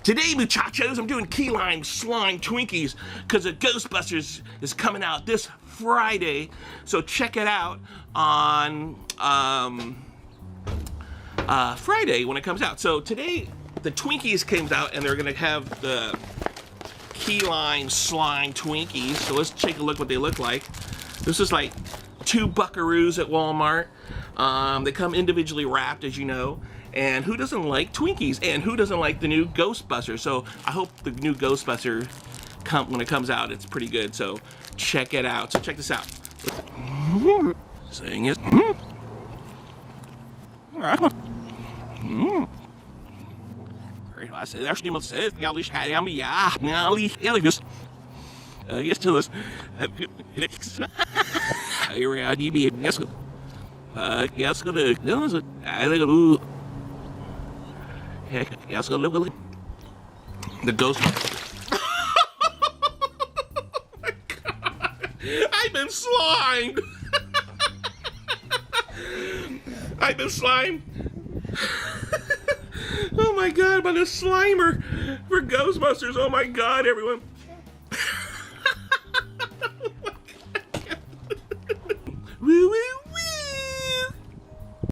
Today, muchachos, I'm doing key lime slime Twinkies because the Ghostbusters is coming out this Friday. So check it out on Friday when it comes out. So today, the Twinkies comes out and they're gonna have the key lime slime Twinkies. So let's take a look what they look like. This is like 2 buckaroos at Walmart. They come individually wrapped, as you know. And who doesn't like Twinkies? And who doesn't like the new Ghostbusters? So I hope the new Ghostbuster, when it comes out, it's pretty good. So check it out. So check this out. Saying it. I said, actually, must say, ja, just yes, to us. Yes, the ghost. Oh my God. I've been slimed. I've been slimed. Oh my God, I'm a slimer for Ghostbusters. Oh my God, everyone.